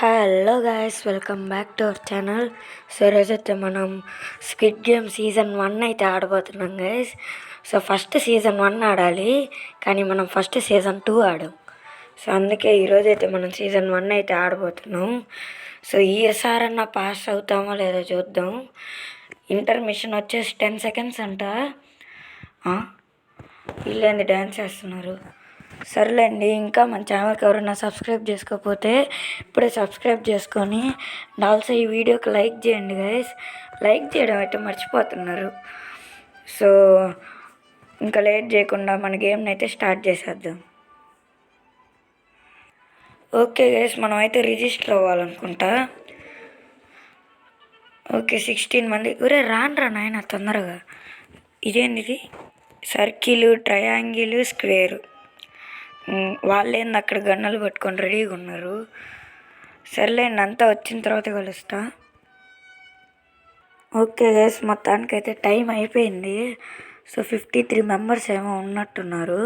Hello guys, welcome back to our channel. So ఈరోజైతే మనం squid game season 1 అయితే ఆడబోతున్నాం guys. So first season 1 ఆడాలి, కానీ మనం ఫస్ట్ సీజన్ 2 ఆడాం. సో అందుకే ఈరోజైతే మనం సీజన్ 1 అయితే ఆడబోతున్నాం. సో ఈసారన్నా పాస్ అవుతామో లేదో చూద్దాం. ఇంటర్మిషన్ వచ్చేసి 10 సెకండ్స్ అంట. వీళ్ళేంది డ్యాన్స్ చేస్తున్నారు? సర్లేండి, ఇంకా మన ఛానల్కి ఎవరైనా సబ్స్క్రైబ్ చేసుకోకపోతే ఇప్పుడే సబ్స్క్రైబ్ చేసుకొని ఆల్సో ఈ వీడియోకి లైక్ చేయండి గైస్. లైక్ చేయడం అయితే మర్చిపోతున్నారు. సో ఇంకా లేట్ చేయకుండా మన గేమ్ని అయితే స్టార్ట్ చేసేద్దాం. ఓకే గైస్, మనం అయితే రిజిస్టర్ అవ్వాలనుకుంటా. ఓకే, 16 మంది. రానురా నాయన తొందరగా. ఇదేంటిది? Circle, triangle, square. వాళ్ళేంది అక్కడ గన్నలు పట్టుకొని రెడీగా ఉన్నారు. సర్లేండి, అంతా వచ్చిన తర్వాత కలుస్తా. ఓకే గైస్, మొత్తానికైతే టైం అయిపోయింది. సో 53 మెంబర్స్ ఏమో ఉన్నట్టున్నారు.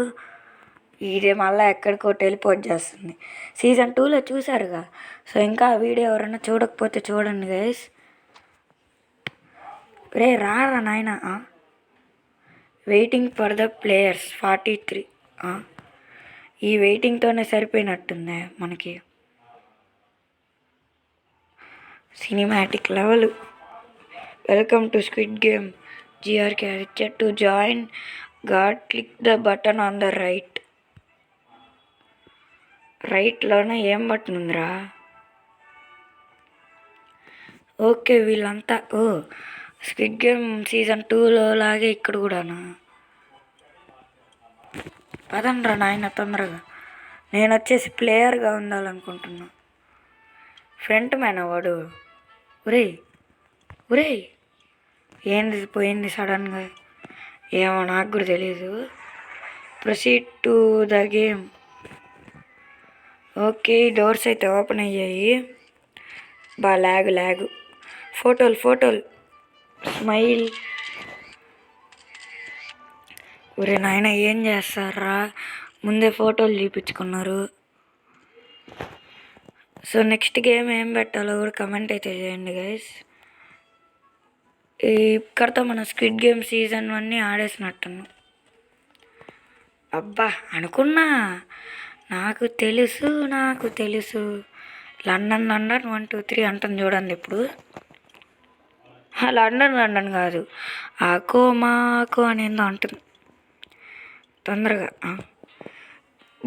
ఇదే మళ్ళీ ఎక్కడికో టెలిపోర్ట్ చేస్తుంది. సీజన్ 2లో చూసారుగా. సో ఇంకా ఆ వీడియో ఎవరైనా చూడకపోతే చూడండి గైస్. రారా నాయన. Waiting for the players 43. ఈ వెయిటింగ్తోనే సరిపోయినట్టుందే మనకి. Cinematic level. Welcome to squid game. జిఆర్కే రిచెట్ టు జాయిన్. గాడ్ click the button on the right. రైట్లోనే ఏం బటన్ ఉందిరా? ఓకే, వీళ్ళంతా స్క్విడ్ గేమ్ సీజన్ 2లో లాగే ఇక్కడ కూడానా? పదండ్రా నాయన తొందరగా. నేను వచ్చేసి ప్లేయర్గా ఉండాలనుకుంటున్నా. ఫ్రంట్ మ్యాన్ వాడు. ఒరే ఏంది పోయింది సడన్గా? ఏమో నాకు కూడా తెలీదు. Proceed to the game. Okay, doors అయితే ఓపెన్ అయ్యాయి. లాగు. ఫోటోలు. స్మైల్. నాయన ఏం చేస్తారా? ముందే ఫోటోలు చూపించుకున్నారు. సో నెక్స్ట్ గేమ్ ఏం పెట్టాలో కూడా కమెంట్ అయితే చేయండి గైస్. ఇక్కడతో మన స్క్విడ్ గేమ్ సీజన్ 1 ఆడేసినట్టున్నాం. అబ్బా అనుకున్నా. నాకు తెలుసు. లండన్ 1 2 3 అంటుంది చూడండి ఇప్పుడు. లండన్ కాదు, ఆకో మాకో అనేందో అంటుంది. తొందరగా.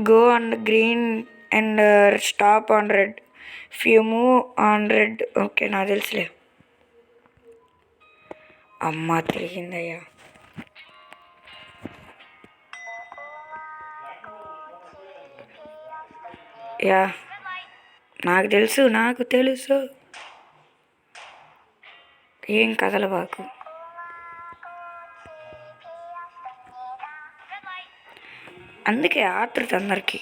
Go on green and stop on red. Few move on red. Okay, నాకు తెలుసులే. అమ్మ తిరిగిందయ్యా. నాకు తెలుసు. ఏం కదలబాకు. అందుకే ఆతృత అందరికి.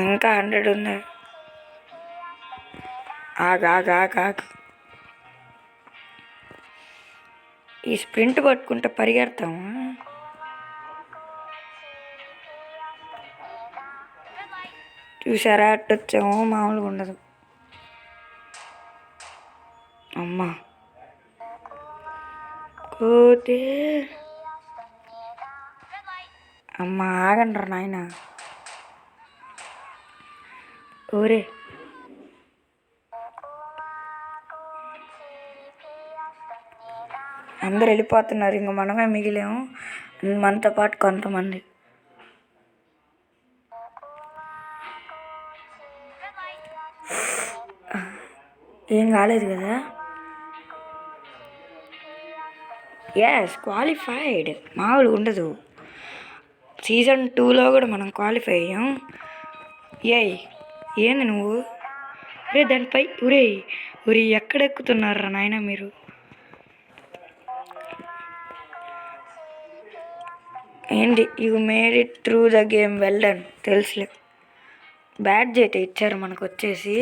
ఇంకా 100 ఉంది. ఆగు. ఈ స్ప్రింట్ పట్టుకుంటే పరిగెడతాము. చూసారా అట్టొచ్చాము, మామూలుగా ఉండదు. అమ్మా కోతే. అమ్మ ఆగండ్రా నాయన. అందరు వెళ్ళిపోతున్నారు, ఇంక మనమే మిగిలాము. మనతో పాటు కొంతమంది. ఏం కాలేదు కదా? క్వాలిఫైడ్. మామూలుగా ఉండదు. సీజన్ 2లో కూడా మనం క్వాలిఫై అయ్యాం. ఏంది నువ్వు? దానిపై ఎక్కడెక్కుతున్నారా నాయన మీరు? ఏంటి? You made it through the game, well done. తెలుసులే. బ్యాడ్జ్ అయితే ఇచ్చారు మనకు వచ్చేసి.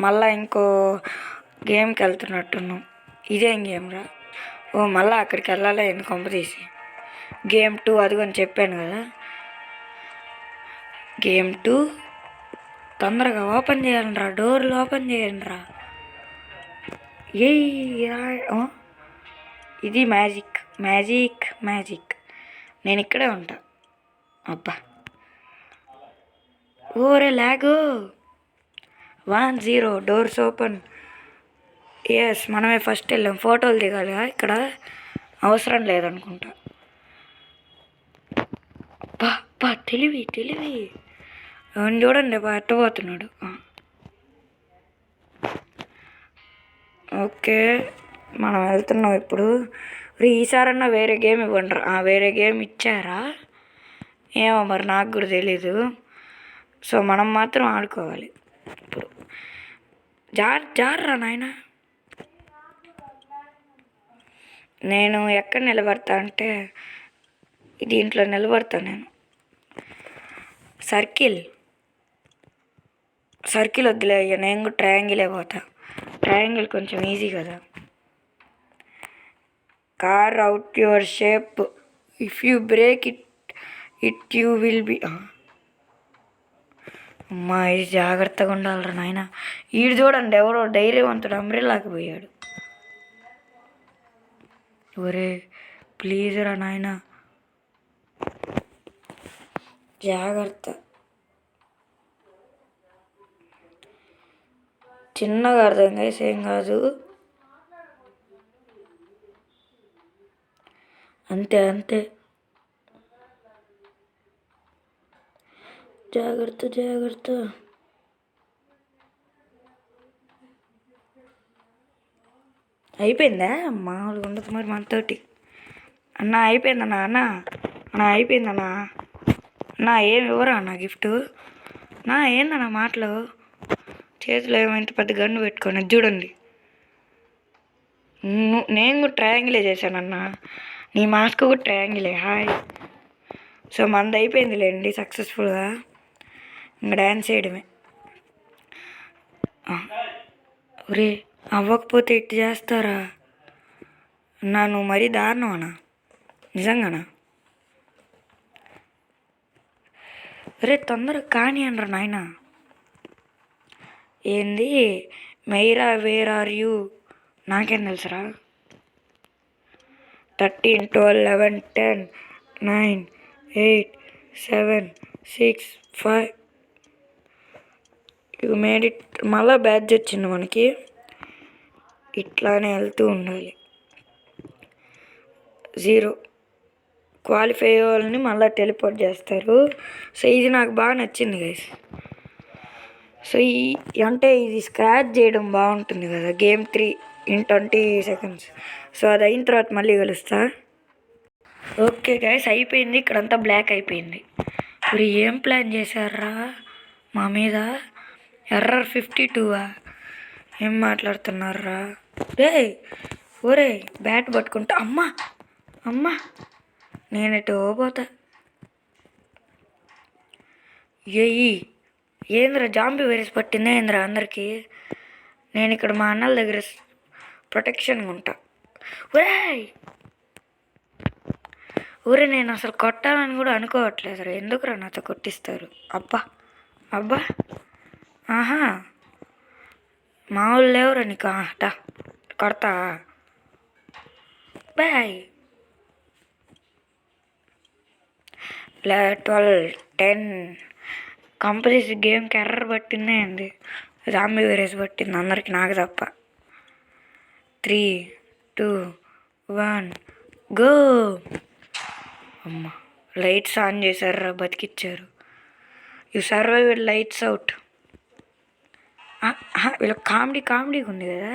మళ్ళా ఇంకో గేమ్కి వెళ్తున్నట్టున్నాం. ఇదేం గేమ్ రా? మళ్ళీ అక్కడికి వెళ్ళాలి. కొంప తీసి గేమ్ 2 అదిగని చెప్పాను కదా. గేమ్ 2 తొందరగా ఓపెన్ చేయాలరా, డోర్లు ఓపెన్ చేయండిరా. ఏ ఇది మ్యాజిక్ మ్యాజిక్ మ్యాజిక్. నేను ఇక్కడే ఉంటా. అబ్బా ఓరే లాగు. 1-0 డోర్స్ ఓపెన్. ఎస్ మనమే ఫస్ట్ వెళ్ళాం. ఫోటోలు దిగాలి ఇక్కడ, అవసరం లేదనుకుంటా. బా తెలివి తెలివి. చూడండి బా ఎట్టబోతున్నాడు. ఓకే మనం వెళ్తున్నాం ఇప్పుడు. ఈసారన్నా వేరే గేమ్ ఇవ్వండి. వేరే గేమ్ ఇచ్చారా ఏమో మరి, నాకు కూడా తెలీదు. సో మనం మాత్రం ఆడుకోవాలి ఇప్పుడు. జార్రా నాయన. నేను ఎక్కడ నిలబడతా అంటే దీంట్లో నిలబడతా నేను. సర్కిల్ వద్దులే అయ్యా, నేను కూడా ట్రయాంగిలే పోతా. ట్రయాంగిల్ కొంచెం ఈజీ కదా. Car out your shape, if you break it you will be. అమ్మా ఇది జాగ్రత్తగా ఉండాలిరా నాయన. ఈడు చూడండి ఎవరో ధైర్యవంతుడు అంబ్రెల్లాకి పోయాడు. ఒరే ప్లీజ్ రా నాయన, జాగ్రత్త. చిన్నగా అర్థం చేసి ఏం కాదు. అంతే జాగ్రత్త. అయిపోయిందా మామూలుగా ఉండదు మరి మనతోటి. అన్న అయిపోయిందన్నా. అయిపోయిందన్నా. ఏమి ఇవ్వరా అన్న గిఫ్ట్? ఏందన్నా మాటలు? చేతిలో ఏమైంత పెద్ద గన్ను పెట్టుకొని చూడండి. నేను కూడా ట్రయాంగిలే చేశానన్నా. నీ మాస్క్ కూడా ట్రయాంగిలే. హాయ్. సో మనది అయిపోయిందిలేండి సక్సెస్ఫుల్గా. ఇంకా డ్యాన్స్ చేయడమే. ఒరే అవ్వకపోతే ఇట్టు చేస్తారా నువ్వు మరీ దారుణమనా నిజంగానా? ఒరే తొందరగా కానీ అనరా నాయన. ఏంది మైరా వేర్ ఆర్ యూ? నాకేం తెలుసురా. 13, 12, 11, 10, 9, 8, 7, 6, 5. You made it. మళ్ళీ బ్యాడ్జ్ వచ్చింది మనకి. ఇట్లానే వెళ్తూ ఉండాలి. 0 క్వాలిఫై అయ్యే వాళ్ళని మళ్ళీ టెలిపోర్ట్ చేస్తారు. సో ఇది నాకు బాగా నచ్చింది గైస్. సో అంటే ఇది స్క్రాచ్ చేయడం బాగుంటుంది కదా. Game 3 in 20 seconds. సో అది అయిన తర్వాత మళ్ళీ కలుస్తా. ఓకే గైస్ అయిపోయింది. ఇక్కడంతా బ్లాక్ అయిపోయింది. ఇప్పుడు ఏం ప్లాన్ చేశారా మా మీద? ఎర్రర్ 52. ఏం మాట్లాడుతున్నారా? ఒరే బ్యాట్ పట్టుకుంటా. అమ్మా నేనెటు పోతా. ఏంద్రా జాంబీ వైరస్ పట్టిందా ఏంద్రా అందరికీ? నేను ఇక్కడ మా అన్నల దగ్గర ప్రొటెక్షన్గా ఉంటా. ఊరే నేను అసలు కొట్టాలని కూడా అనుకోవట్లేదు రా. ఎందుకురా నాతో కొట్టిస్తారు? అబ్బా ఆహా మామూలు లేవురా నీకు. కొడతా. బాయ్. 12, 10 కంపల్సరీ గేమ్కి ఎర్రర్ పట్టిందే అండి. జాంబీ వైరస్ పట్టింది అందరికి, నాకు తప్ప. 3, 2, 1 గో. అమ్మ లైట్స్ ఆన్ చేశారా, బతికిచ్చారు. You survive lights out. వీళ్ళకి కామెడీగా ఉంది కదా.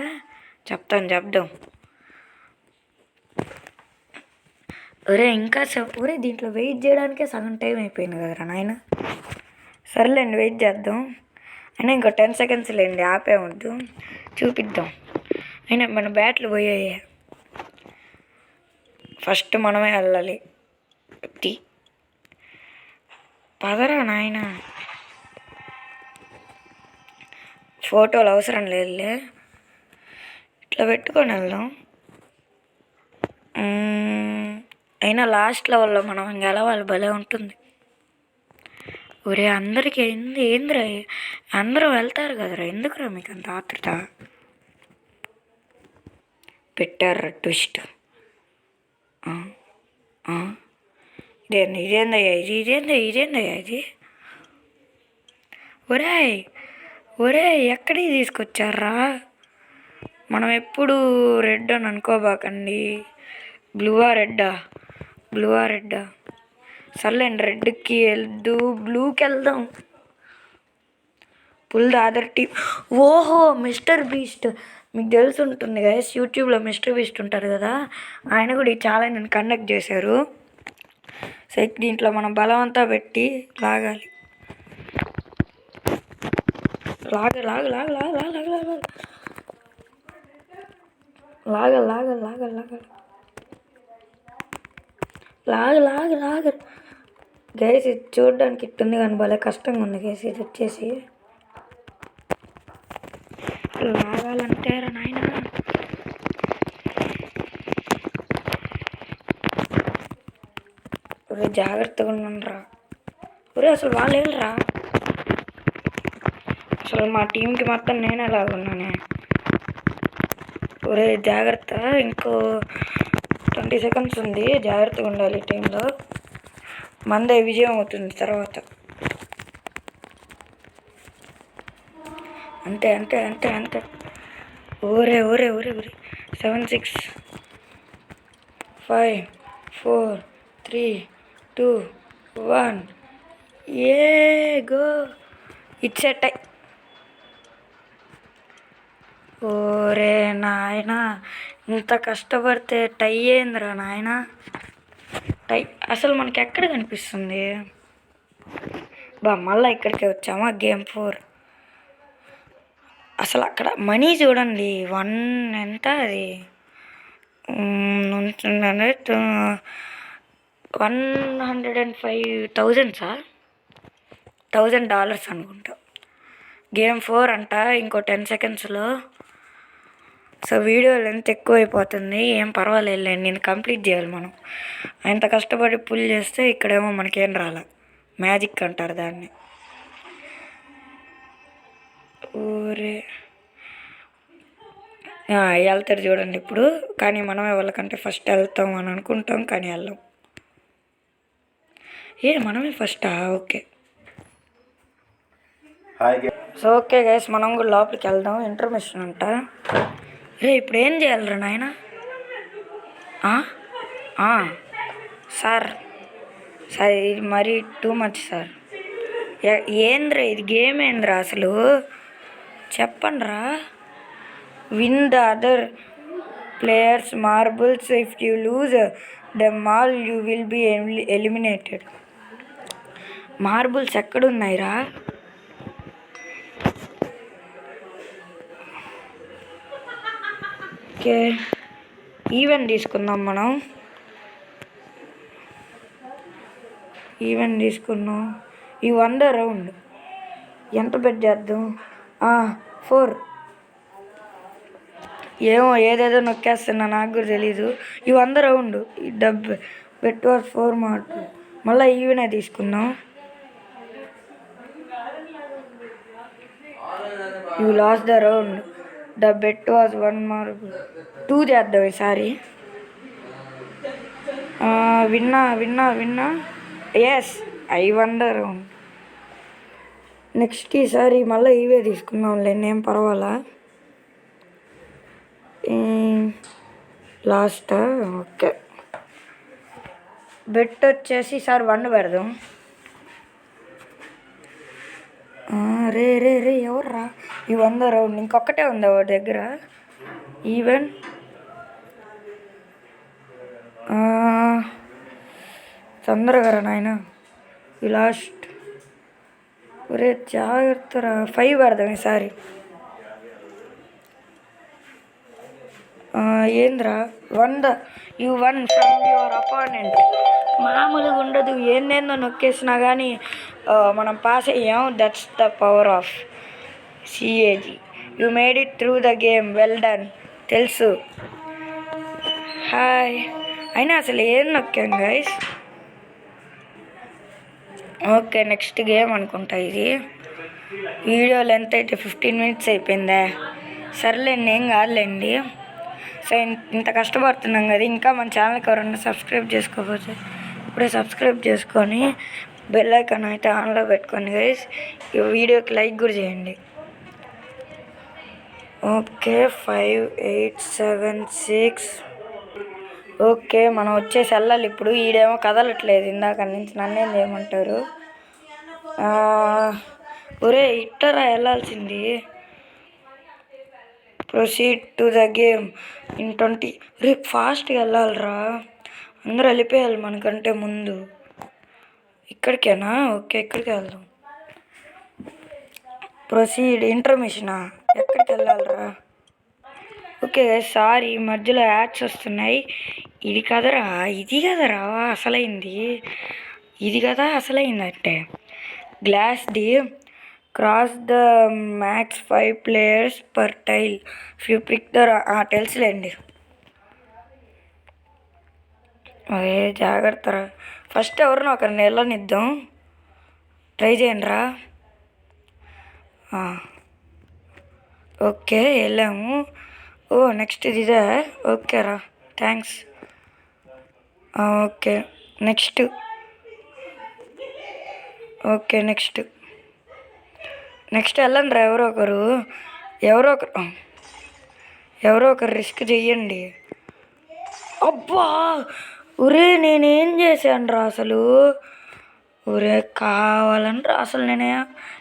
చెప్దాం. ఒరే ఇంకా ఒరే దీంట్లో వెయిట్ చేయడానికే సగం టైం అయిపోయింది కదరా నాయన. సర్లేండి వెయిట్ చేద్దాం. అయినా ఇంకో 10 seconds లేండి, ఆపేవద్దు. చూపిద్దాం. అయినా మన బ్యాట్లు పోయాయి. ఫస్ట్ మనమే వెళ్ళాలి. పదరా నాయన. ఫోటోలు అవసరం లేదులే, ఇట్లా పెట్టుకొని వెళ్దాం. అయినా లాస్ట్ లెవెల్లో మనం గెలవాలి, భలే ఉంటుంది. ఒరే అందరికి ఏందిరా, అందరూ వెళ్తారు కదరా, ఎందుకురా మీకు అంత ఆతృత? పెట్టారా ట్విస్ట్? ఇదేందయ్యా ఇది? ఒరే ఎక్కడికి తీసుకొచ్చారా? మనం ఎప్పుడు రెడ్ అని అనుకోబాకండి. బ్లూవా రెడ్డా? సర్లేండి, రెడ్కి వెళ్దు, బ్లూకి వెళ్దాం. Pull the other team. ఓహో, మిస్టర్ బీస్ట్ మీకు తెలిసి ఉంటుంది గైస్, యూట్యూబ్లో మిస్టర్ బీస్ట్ ఉంటారు కదా, ఆయన కూడా ఈ ఛాలెంజ్ని కండక్ట్ చేశారు. సో దీంట్లో మనం బలవంతా పెట్టి లాగాలి. లాగ గైస్, ఇది చూడడానికి ఇట్టుంది కానీ భలే కష్టంగా ఉంది గైస్. ఇది వచ్చేసి లాగాలంటారా నాయన? ఒరే జాగ్రత్తగా ఉండరా. ఒరే అసలు వాళ్ళు వెళ్ళరా? అసలు మా టీంకి మొత్తం నేను ఎలాగున్నానే. ఒరే జాగ్రత్త, ఇంకో 20 సెకండ్స్ ఉంది, జాగ్రత్తగా ఉండాలి టైంలో. మందే విజయం అవుతుంది తర్వాత. అంతే. ఓరే 7, 6, 5, 4, 3, 2, 1 గో. ఇట్స్ ఎ టై. ఓరే నాయన, ఇంత కష్టపడితే టై ఏందిరా నాయన? టై అసలు మనకి ఎక్కడ కనిపిస్తుంది? మళ్ళీ ఇక్కడికే వచ్చామా, గేమ్ 4. అసలు అక్కడ మనీ చూడండి, 1 ఎంత అది 105,000 సార్, $1,000 అనుకుంటా. గేమ్ 4 అంట, ఇంకో 10 సెకండ్స్లో. సో వీడియో లెంత్ ఎక్కువ అయిపోతుంది, ఏం పర్వాలేదు, నేను కంప్లీట్ చేయాలి. మనం అంత కష్టపడి పుల్ చేస్తే ఇక్కడేమో మనకేం రాలే. మ్యాజిక్ అంటారు దాన్ని. ఊరే వెళ్తారు చూడండి ఇప్పుడు, కానీ మనమే వాళ్ళకంటే ఫస్ట్ వెళ్తాం అని అనుకుంటాం, కానీ వెళ్ళాం. మనమే ఫస్టా? ఓకే. సో ఓకే గైస్, మనం కూడా లోపలికి వెళ్దాం, ఇంటర్మిషన్ అంట. ఇప్పుడు ఏం చేయాలరా నాయన? సార్ ఇది మరీ టూ మచ్ సార్. ఏంద్రా ఇది, గేమ్ ఏంద్రా అసలు? చెప్పండి రా. Win the other players marbles, if you lose them all you will be eliminated. Marbles ఎక్కడున్నాయిరా? ఓకే, ఈవెంట్ తీసుకుందాం మనం. ఈ 100 రౌండ్ ఎంత బెట్ చేద్దాం? 4. ఏమో ఏదేదో నొక్కేస్తున్నా, నాకు కూడా తెలీదు. ఈ 100 రౌండ్ ఈ బెట్ వాజ్ 4 మార్క్. మళ్ళీ ఈవెనే తీసుకుందాం. You lost the round, the bet was 1 mark. 2 చేద్దాం ఈసారి. విన్నా. Yes, I won the round. Next ఈసారి మళ్ళీ ఇవే తీసుకుందాంలే, ఏం పర్వాలా. Last okay. బెట్ వచ్చేసి ఈసారి 1 పెడదాం. రే ఎవర్రా? ఈ 100 రౌండ్ ఇంకొకటే ఉందా వాడి దగ్గర? ఈవెన్ తొందరగా రా నాయన. ఈ లాస్ట్. ఒరే జాగ్రత్తరా, 5 పెడదాం ఈసారి. ఏంద్రా 100 you one from your opponent. మామూలుగా ఉండదు, ఏందేందో నొక్కేసినా కానీ మనం పాస్ అయ్యాం. That's the power of CAG. You made it through the game, well done. తెలుసు. హాయ్, అయినా అసలు ఏం నొక్కాం గైస్. ఓకే, నెక్స్ట్ గేమ్ అనుకుంటా ఇది. వీడియో లెంత్ అయితే 15 minutes అయిపోయిందా? సర్లేండి, ఏం కాదులేండి. సో ఇంత కష్టపడుతున్నాం కదా, ఇంకా మన ఛానల్కి ఎవరన్నా సబ్స్క్రైబ్ చేసుకోకపోతే ఇప్పుడే సబ్స్క్రైబ్ చేసుకొని బెల్ ఐకాన్ అయితే ఆన్లో పెట్టుకోండి గైస్. ఈ వీడియోకి లైక్ కూడా చేయండి. ఓకే, 5, 8, 7, 6. ఓకే, మనం వచ్చేసి వెళ్ళాలి ఇప్పుడు. ఈడేమో కదలట్లేదు ఇందాక నుంచి, నన్నేం చేయమంటారు? ఒరే ఇట్టరా వెళ్ళాల్సింది. Proceed to the game in 20. రేపు ఫాస్ట్గా వెళ్ళాలిరా, అందరూ వెళ్ళిపోయాలి మనకంటే ముందు. ఇక్కడికేనా? ఓకే, ఇక్కడికి వెళ్దాం. ప్రొసీడ్ ఇంటర్మిషనా? ఎక్కడికి వెళ్ళాలిరా? ఓకే, సారీ మధ్యలో యాడ్స్ వస్తున్నాయి. ఇది కదరా, ఇది కదరా అసలైంది. ఇది కదా అసలైంది. అంటే గ్లాస్ది cross the max 5 players per tile. Few pick the తెలుసులేండి. అదే జాగ్రత్త, ఫస్ట్ ఎవరినో ఒకరిని వెళ్ళనిద్దాం. ట్రై చేయండి రా. ఓకే, వెళ్ళాము. ఓ నెక్స్ట్ ఇదే. ఓకే రా, thanks. Okay next. Okay next వెళ్ళండి రా. ఎవరో ఒకరు రిస్క్ చెయ్యండి. అబ్బా, ఒరే నేనేం చేశాను రా అసలు? ఒరే కావాలని రా అసలు. నేనే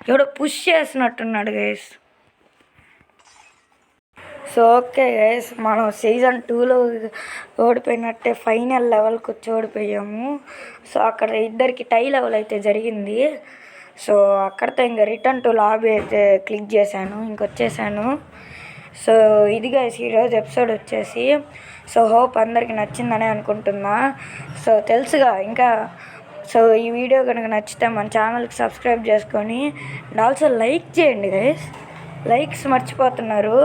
ఎవడో పుష్ చేసినట్టున్నాడు గైస్. సో ఓకే గైస్, మనం సీజన్ 2లో ఓడిపోయినట్టే ఫైనల్ లెవెల్కి వచ్చి ఓడిపోయాము. సో అక్కడ ఇద్దరికి టై లెవెల్ అయితే జరిగింది. సో అక్కడితో ఇంకా రిటర్న్ టు లాబీ అయితే క్లిక్ చేశాను, ఇంకొచ్చేసాను. సో ఇది గైస్ ఈరోజు ఎపిసోడ్ వచ్చేసి. సో హోప్ అందరికి నచ్చిందని అనుకుంటున్నా. సో తెలుసుగా ఇంకా. సో ఈ వీడియో కనుక నచ్చితే మన ఛానల్కి సబ్స్క్రైబ్ చేసుకొని ఆల్సో లైక్ చేయండి గైస్. లైక్స్ మర్చిపోతున్నారు.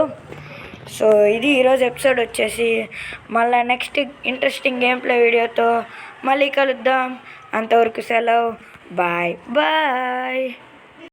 సో ఇది ఈరోజు ఎపిసోడ్ వచ్చేసి. మళ్ళీ నెక్స్ట్ ఇంట్రెస్టింగ్ గేమ్ ప్లే వీడియోతో మళ్ళీ కలుద్దాం. అంతవరకు సెలవు. Bye bye.